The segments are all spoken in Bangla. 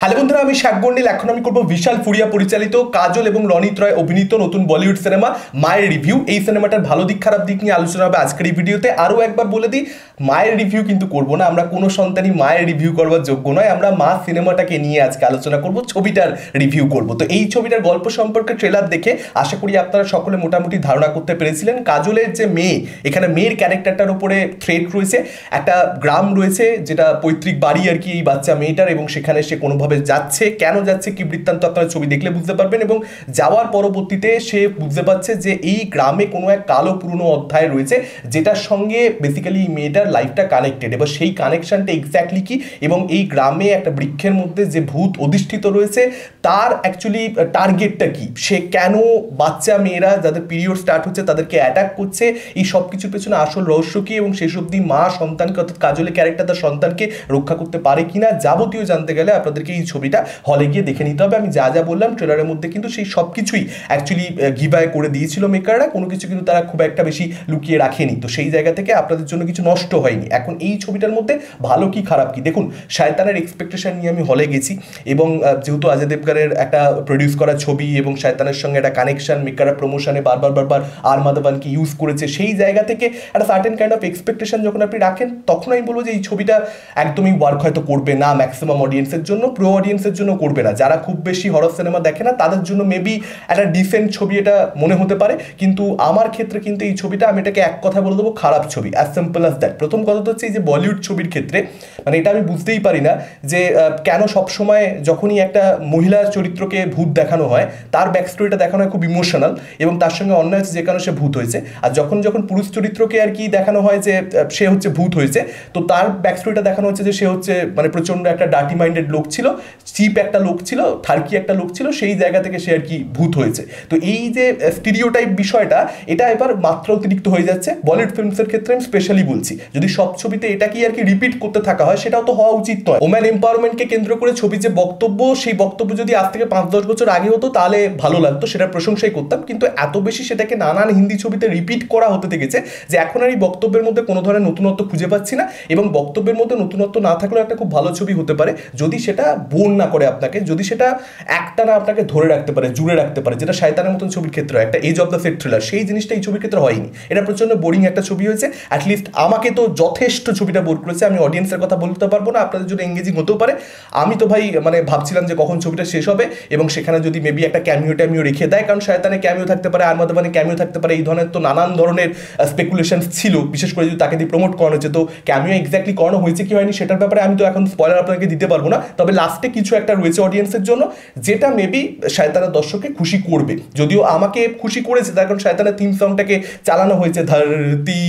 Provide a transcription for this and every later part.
হ্যালো বন্ধুরা, আমি শাকবন্ডিল। এখন আমি করবো বিশাল ফুরিয়া পরিচালিত, কাজল এবং রনিত রয় অভিনীত নতুন বলিউড সিনেমা মায়ের রিভিউ। এই সিনেমাটার ভালো দিক খারাপ দিক নিয়ে আলোচনা হবে আজকের এই ভিডিওতে। আরও একবার বলে দিই, মায়ের রিভিউ কিন্তু করবো না আমরা, কোনো সন্তানই মায়ের রিভিউ করবার যোগ্য নয়। আমরা মা সিনেমাটাকে নিয়ে আজকে আলোচনা করব, ছবিটার রিভিউ করব। তো এই ছবিটার গল্প সম্পর্কে ট্রেলার দেখে আশা করি আপনারা সকলে মোটামুটি ধারণা করতে পেরেছিলেন। কাজলের যে মেয়ে, এখানে মেয়ের ক্যারেক্টারটার উপরে থ্রেট রয়েছে। একটা গ্রাম রয়েছে যেটা পৈতৃক বাড়ি আর কি এই বাচ্চা মেয়েটার, এবং সেখানে সে কোনোভাবে যাচ্ছে। কেন যাচ্ছে, কি বৃত্তান্ত, আপনারা ছবি দেখলে বুঝতে পারবেন। এবং যাওয়ার পরবর্তীতে সে বুঝতে পারছে যে এই গ্রামে কোনো এক কালো পুরনো অধ্যায় রয়েছে যেটার সঙ্গে বেসিক্যালি এই মেয়েটার লাইফটা কানেক্টেড। এবার সেই কানেকশনটা এক্স্যাক্টলি কি, এবং এই গ্রামে একটা বৃক্ষের মধ্যে যে ভূত অধিষ্ঠিত রয়েছে তার অ্যাকচুয়ালি টার্গেটটা কি, সে কেন বাচ্চা মেয়েরা যাদের পিরিয়ড স্টার্ট হচ্ছে তাদেরকে অ্যাটাক করছে, এই সব কিছুর পেছনে আসল রহস্য কি, এবং শেষ অবধি মা সন্তানকে অর্থাৎ কাজলের ক্যারেক্টার তার সন্তানকে রক্ষা করতে পারে কিনা, যাবতীয় জানতে গেলে আপনাদেরকে এই ছবিটা হলে গিয়ে দেখে নিতে হবে। আমি যা যা বললাম ট্রেলারের মধ্যে কিন্তু সেই সব কিছুই অ্যাকচুয়ালি গিভঅ্যাওয়ে করে দিয়েছিল মেকাররা, কোনো কিছু কিন্তু তারা খুব একটা বেশি লুকিয়ে রাখেনি। তো সেই জায়গা থেকে আপনাদের জন্য কিছু নষ্ট হয়নি। এখন এই ছবিটার মধ্যে ভালো কি খারাপ কি, দেখুন শায়তানের এক্সপেকটেশন নিয়ে আমি হলে গেছি, এবং যেহেতু অজয় দেবগনের একটা প্রডিউস করা ছবি এবং শায়তানের সঙ্গে একটা কানেকশন, মেকাররা প্রমোশনে বারবার আর মাধবনকে ইউজ করেছে, সেই জায়গা থেকে একটা সার্টেন কাইন্ড অফ এক্সপেকটেশন যখন আপনি রাখেন, তখন আমি বলবো যে এই ছবিটা একদমই ওয়ার্ক হয়তো করবে না ম্যাক্সিমাম অডিয়েন্সের জন্য, প্রো অডিয়েন্সের জন্য করবে না। যারা খুব বেশি হরর সিনেমা দেখে না তাদের জন্য মেবি একটা ডিসেন্ট ছবি এটা মনে হতে পারে, কিন্তু আমার ক্ষেত্রে কিন্তু এই ছবিটা আমি এটাকে এক কথা বলে দেবো খারাপ ছবি, অ্যাজ সিম্পল অ্যাজ দ্যাট। প্রথম কথা তো হচ্ছে এই যে বলিউড ছবির ক্ষেত্রে মানে এটা আমি বুঝতেই পারি না যে কেন সবসময় যখনই একটা মহিলা চরিত্রকে ভূত দেখানো হয় তার ব্যাক স্টোরিটা দেখানো হয় খুব ইমোশনাল, এবং তার সঙ্গে অন্যায় হচ্ছে যে কারণে সে ভূত হয়েছে। আর যখন যখন পুরুষ চরিত্রকে আর কি দেখানো হয় যে সে হচ্ছে ভূত হয়েছে, তো তার ব্যাক স্টোরিটা দেখানো হচ্ছে যে সে হচ্ছে মানে প্রচণ্ড একটা ডার্টি মাইন্ডেড লোক ছিল, চিপ একটা লোক ছিল, ঠার্কি একটা লোক ছিল, সেই জায়গা থেকে সে আর কি ভূত হয়েছে। তো এই যে স্টিরিওটাইপ বিষয়টা, এটা এবার মাত্রা অতিরিক্ত হয়ে যাচ্ছে বলিউড ফিল্মসের ক্ষেত্রে। আমি স্পেশালি বলছি, যদি সব ছবিতে এটা কি আর কি রিপিট করতে থাকা হয়, সেটাও তো হওয়া উচিত নয়। ওম্যান এম্পাওয়ারমেন্টকে কেন্দ্র করে ছবির যে বক্তব্য, সেই বক্তব্য যদি আজ থেকে 5-10 বছর আগে হতো তাহলে ভালো লাগতো, সেটার প্রশংসাই করতাম। কিন্তু এত বেশি সেটাকে নানান হিন্দি ছবিতে রিপিট করা হতে থেকেছে যে এখন আর এই বক্তব্যের মধ্যে কোনো ধরনের নতুনত্ব খুঁজে পাচ্ছি না। এবং বক্তব্যের মধ্যে নতুনত্ব না থাকলেও একটা খুব ভালো ছবি হতে পারে যদি সেটা বোর না করে আপনাকে, যদি সেটা একটানা আপনাকে ধরে রাখতে পারে, জুড়ে রাখতে পারে, যেটা শায়তানের মতন ছবির ক্ষেত্রে হয়, একটা edge of the set thriller, সেই জিনিসটা এই ছবির ক্ষেত্রে হয়নি। এটা প্রচন্ড বোরিং একটা ছবি হয়েছে। অ্যাটলিস্ট আমাকে তো যথেষ্ট ছবিটা বোর করেছে। আমি অডিয়েন্সের কথা বলতে পারবো না, আপনাদের জন্য এঙ্গেজিং হতেও পারে। আমি তো ভাই মানে ভাবছিলাম যে কখন ছবিটা শেষ হবে, এবং সেখানে যদি মেবি একটা ক্যামিও ট্যামিও রেখে দেয়, কারণ শায়তানে ক্যামিও থাকতে পারে, আরমাদাবানে ক্যামিও থাকতে পারে, এই ধরনের তো নানান ধরনের স্পেকুলেশন ছিল, বিশেষ করে যদি তাকে দিয়ে প্রমোট করানো হচ্ছে। তো ক্যামিও এক্স্যাক্টলি করানো হয়েছে কি হয়নি সেটার ব্যাপারে আমি তো এখন স্পয়লার আপনাকে দিতে পারবো না, তবে লাস্টে কিছু একটা রয়েছে অডিয়েন্সের জন্য যেটা মেবি শায়তানের দর্শককে খুশি করবে। যদিও আমাকে খুশি করেছে, তার কারণ শায়তানের থিম সংটাকে চালানো হয়েছে ধরতি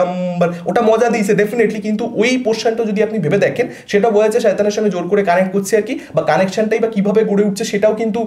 আম্বার, ওটা মজা দিয়েছে ডেফিনেটলি, কিন্তু ওই পোর্শনটা যদি আপনি ভেবে দেখেন সেটা বোঝা যাচ্ছে শায়তানের সঙ্গে জোর করে কানেক্ট করছে আর কি, বা কানেকশনটাই বা কিভাবে গড়ে উঠছে সেটাও কিন্তু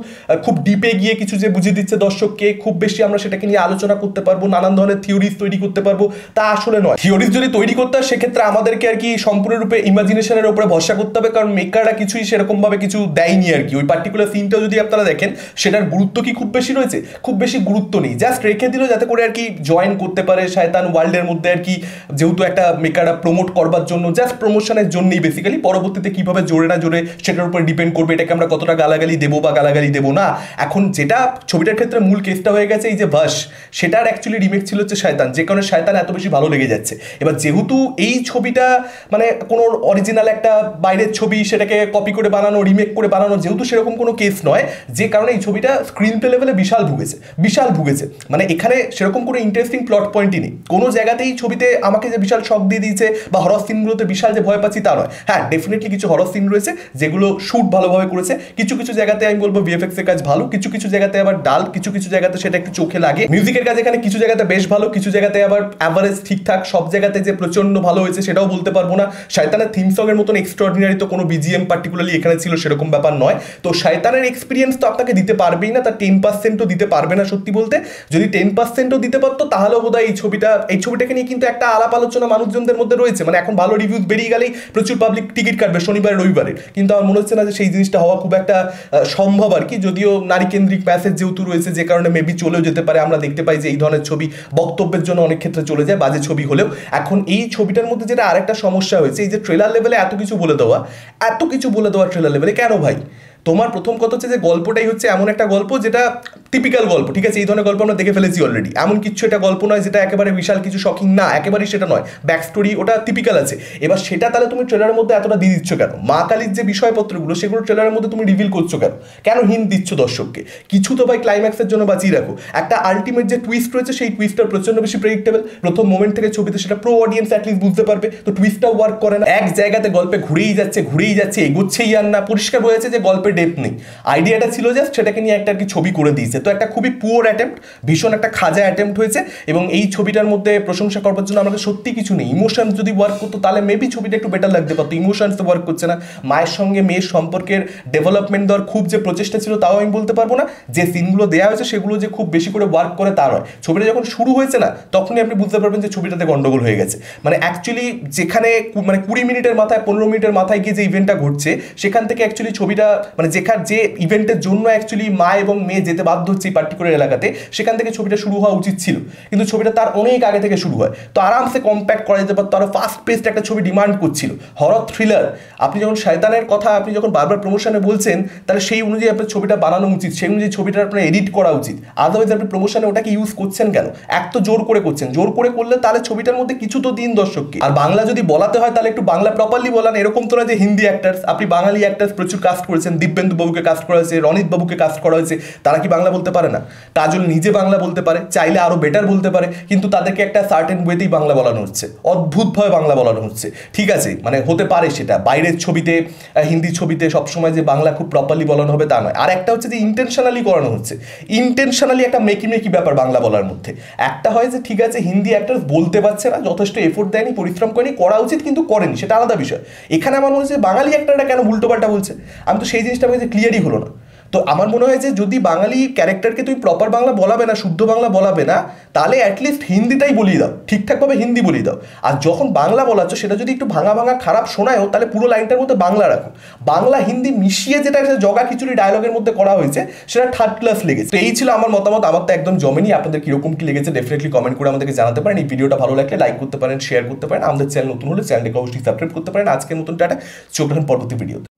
খুব ডিপে গিয়ে কিছু যে বুঝিয়ে দিচ্ছে দর্শককে, খুব বেশি আমরা সেটাকে নিয়ে আলোচনা করতে পারবো, নানান ধরনের থিওরিজ তৈরি করতে পারবো, তা আসলে নয়। থিওরিজ যদি তৈরি করতে হয় সেক্ষেত্রে আমাদেরকে আর কি সম্পূর্ণরূপে ইমাজিনেশনের উপরে ভরসা করতে হবে, কারণ মেকাররা কিছুই সেরকম ভাবে কিছু দেয়নি আর কি। ওই পার্টিকুলার সিনটাও যদি আপনারা দেখেন সেটার গুরুত্ব কি খুব বেশি রয়েছে, খুব বেশি গুরুত্ব নেই, জাস্ট রেখে দিল যাতে করে আর কি জয়েন করতে পারে শায়তান ওয়ার্ল্ডের মধ্যে আর কি, যেহেতু একটা মেকাররা প্রমোট করবার জন্য, জাস্ট প্রমোশনের জন্যই বেসিক্যালি। পরবর্তীতে কিভাবে জোরে না জোরে সেটার উপর ডিপেন্ড করবে, এটাকে আমরা কতটা গালাগালি দেবো বা গালাগালি দেবো না। এখন যেটা ছবিটার ক্ষেত্রে মূল কেসটা হয়ে গেছে এই যে ভাস, সেটার অ্যাকচুয়ালি রিমেক ছিল হচ্ছে শায়তান, যে কারণে শায়তান এত বেশি ভালো লেগে যাচ্ছে। এবার যেহেতু এই ছবিটা মানে কোনো অরিজিনাল একটা বাইরের ছবি সেটাকে কপি করে বানানো, রিমেক করে বানানো, যেহেতু সেরকম কোনো কেস নয়, যে কারণে এই ছবিটা স্ক্রিন প্লে লেভেলে বিশাল ভুগেছে। মানে এখানে সেরকম কোনো ইন্টারেস্টিং প্লট পয়েন্টই নেই কোনো জায়গাতেই। ছবিতে আমাকে যে বিশাল শক দিয়ে দিয়েছে বা হরর সিনগুলোতে বিশাল যে ভয় পাচ্ছি তা নয়। হ্যাঁ, ডেফিনেটলি কিছু হরর সিন রয়েছে যেগুলো শুট ভালোভাবে করেছে, কিছু কিছু জায়গাতে আমি বলবো ভিএফএক্স এর কাজ ভালো, কিছু কিছু জায়গাতে আবার ডাল, কিছু কিছু জায়গাতে সেটা একটু চোখে লাগে। মিউজিকের কাজ এখানে কিছু জায়গাতে বেশ ভালো, কিছু জায়গাতে আবার অ্যাভারেজ ঠিকঠাক, সব জায়গাতে যে প্রচন্ড ভালো হয়েছে সেটাও বলতে পারবো না। শায়তানের থিম সং এর মতন এক্সট্রাঅর্ডিনারি তো কোনো বিজিএম পার্টিকুলারলি এখানে ছিল সেরকম ব্যাপার নয়। তো শায়তানের এক্সপিরিয়েন্স তো আপনাকে দিতে পারবেই না, তার 10%ও দিতে পারবে না সত্যি বলতে। যদি 10%ও দিতে পারতো তাহলেও বোধহয় এই ছবিটাকে নিয়ে কিন্তু একটা আলাপ আলোচনা মানুষজনদের মধ্যে রয়েছে। মানে এখন ভালো রিভিউজ বেরিয়ে গেলেই প্রচুর পাবলিক টিকিট কাটবে শনিবার রবিবারে, কিন্তু আমার মনে হচ্ছে না যে সেই জিনিসটা হওয়া খুব একটা সম্ভব আর কি। যদিও নারী কেন্দ্রিক প্যাসেজ যেহেতু রয়েছে, যে কারণে মেবি চলেও যেতে পারে। আমরা দেখতে পাই যে এই ধরনের ছবি বক্তব্যের জন্য অনেক ক্ষেত্রে চলে যায়, বাজে ছবি হলেও। এখন এই ছবিটার মধ্যে যেটা আরেকটা সমস্যা হয়েছে, এই যে ট্রেলার লেভেলে এত কিছু বলে দেওয়া ট্রেলার ফেলার লেভেলে। কেন ভাই? তোমার প্রথম কথা হচ্ছে যে গল্পটাই হচ্ছে এমন একটা গল্প যেটা টিপিক্যাল গল্প, ঠিক আছে? এই ধরনের গল্প আমরা দেখে ফেলেছি অলরেডি। এমন কিছু এটা গল্প নয় যেটা একেবারে বিশাল কিছু শকিং, না, একেবারেই সেটা নয়। ব্যাক স্টোরি ওটা টিপিক্যাল আছে। এবার সেটা তাহলে তুমি ট্রেলারের মধ্যে এতটা দিয়ে দিচ্ছ কেন? মা কালীর যে বিষয়পত্রগুলো সেগুলো ট্রেলারের মধ্যে তুমি রিভিল করছো কেন? কেন হিন্ট দিচ্ছ দর্শককে? কিছু তো ভাই ক্লাইম্যাক্সের জন্য বাঁচিয়ে রাখো। একটা আলটিমেট যে টুইস্ট রয়েছে সেই টুইস্টটা প্রচন্ড বেশি প্রেডিক্টেবল। প্রথম মোমেন্ট থেকে ছবিতে সেটা প্রো অডিয়েন্স অ্যাটলিস্ট বুঝতে পারবে। তো টুইস্টটা ওয়ার্ক করে না, এক জায়গাতে গল্পে ঘুরেই যাচ্ছে, এগোচ্ছেই আর না। পরিষ্কার হয়ে যাচ্ছে যে গল্পে ডেপথ নেই। আইডিয়াটা ছিল জাস্ট সেটাকে নিয়ে একটা আর কি ছবি করে দিয়েছে। তো একটা খুবই পুয়ার অ্যাটেম্প্ট, ভীষণ একটা খাজা অ্যাটেম্প্ট হয়েছে। এবং এই ছবিটার মধ্যে প্রশংসা করবার জন্য আমাদের সত্যি কিছু নেই। ইমোশন যদি ওয়ার্ক করতো তাহলে মেবি ছবিটা একটু বেটার লাগতে পারতো। ইমোশনস তো ওয়ার্ক করছে না। মায়ের সঙ্গে মেয়ের সম্পর্কের ডেভেলপমেন্ট দেওয়ার খুব যে প্রচেষ্টা ছিল তাও আমি বলতে পারবো না। যে সিনগুলো দেওয়া হয়েছে সেগুলো যে খুব বেশি করে ওয়ার্ক করে তা নয়। ছবিটা যখন শুরু হয়েছে না তখনই আপনি বুঝতে পারবেন যে ছবিটাতে গন্ডগোল হয়ে গেছে। মানে অ্যাকচুয়ালি যেখানে মানে 20 মিনিটের মাথায় 15 মিনিটের মাথায় গিয়ে যে ইভেন্টটা ঘটছে সেখান থেকে অ্যাকচুয়ালি ছবিটা মানে যে ইভেন্টের জন্য অ্যাকচুয়ালি মা এবং মেয়ে যেতে বাধ্য হচ্ছে এই পার্টিকুলার এলাকাতে, সেখান থেকে ছবিটা শুরু হওয়া উচিত ছিল। কিন্তু ছবিটা তার অনেক আগে থেকে শুরু হয়। তো আরামসে কম্প্যাক্ট করা যেতে পারতো, আরো ফাস্ট পেসড একটা ছবি ডিমান্ড করছিল। হরর থ্রিলার, আপনি যখন শয়তানের কথা আপনি যখন বারবার প্রমোশনে বলছেন তাহলে সেই অনুযায়ী আপনার ছবিটা বানানো উচিত, সেই অনুযায়ী ছবিটা আপনার এডিট করা উচিত। আদারওয়াইজ আপনি প্রমোশনে ওটাকে ইউজ করছেন কেন? এক তো জোর করে করছেন, জোর করে করলে তাহলে ছবিটার মধ্যে কিছু তো দিন দর্শককে। আর বাংলা যদি বলাতে হয় তাহলে একটু বাংলা প্রপারলি বলান। এরকম তো না যে হিন্দি অ্যাক্টার্স, আপনি বাঙালি অ্যাক্টার্স প্রচুর কাস্ট করেছেন। দিব্যেন্দু বাবুকে কাস্ট করা হয়েছে, রনিত বাবুকে কাস্ট করা হয়েছে, তারা কি বাংলা বলতে পারে না? কাজল নিজে বাংলা বলতে পারে, চাইলে আরো বেটার বলতে পারে, কিন্তু তাদেরকে একটা সার্টেন ওয়েতেই বাংলা বলানো হচ্ছে, অদ্ভুতভাবে বাংলা বলানো হচ্ছে। ঠিক আছে, মানে হতে পারে সেটা বাইরের ছবিতে, হিন্দি ছবিতে সবসময় যে বাংলা খুব প্রপারলি বলানো হবে তা নয়। আর একটা হচ্ছে যে ইন্টেনশনালি করানো হচ্ছে, ইন্টেনশনালি একটা মেকি ব্যাপার বাংলা বলার মধ্যে। একটা হয় যে ঠিক আছে হিন্দি অ্যাক্টর বলতে পারছে না, যথেষ্ট এফোর্ট দেয়নি, পরিশ্রম করেনি, করা উচিত কিন্তু করেনি, সেটা আলাদা বিষয়। এখানে আমার মনে হচ্ছে বাঙালি অ্যাক্টরটা কেন উল্টোপাল্টা বলছে, আমি তো সেই জিনিসটা আমাকে ক্লিয়ারই হলো না। তো আমার মনে হয় যে যদি বাঙালি ক্যারেক্টারকে তুমি প্রপার বাংলা বলাবে না, শুদ্ধ বাংলা বলাবে না, তাহলে অ্যাটলিস্ট হিন্দিটাই বলিয়ে দাও, ঠিকঠাকভাবে হিন্দি বলিয়ে দাও। আর যখন বাংলা বলাচ্ছ সেটা যদি একটু ভাঙা খারাপ শোনায়ও তাহলে পুরো লাইনটার মধ্যে বাংলা রাখো। বাংলা হিন্দি মিশিয়ে যেটা জগা খিচুড়ি ডায়লগের মধ্যে করা হয়েছে সেটা থার্ড ক্লাস লেগেছে। তো এই ছিল আমার মতামত। আমার তো একদম জমেনি। আপনাদের কিরকম কি লেগেছে ডেফিনেটলি কমেন্ট করে আমাদেরকে জানাতে পারেন। এই ভিডিওটা ভালো লাগলে লাইক করতে পারেন, শেয়ার করতে পারেন। আমাদের চ্যানেল নতুন হলে চ্যানেলটাকে অবশ্যই সাবস্ক্রাইব করতে পারেন। আজকের মতন টাটা, চোখ রাখুন পরবর্তী ভিডিওতে।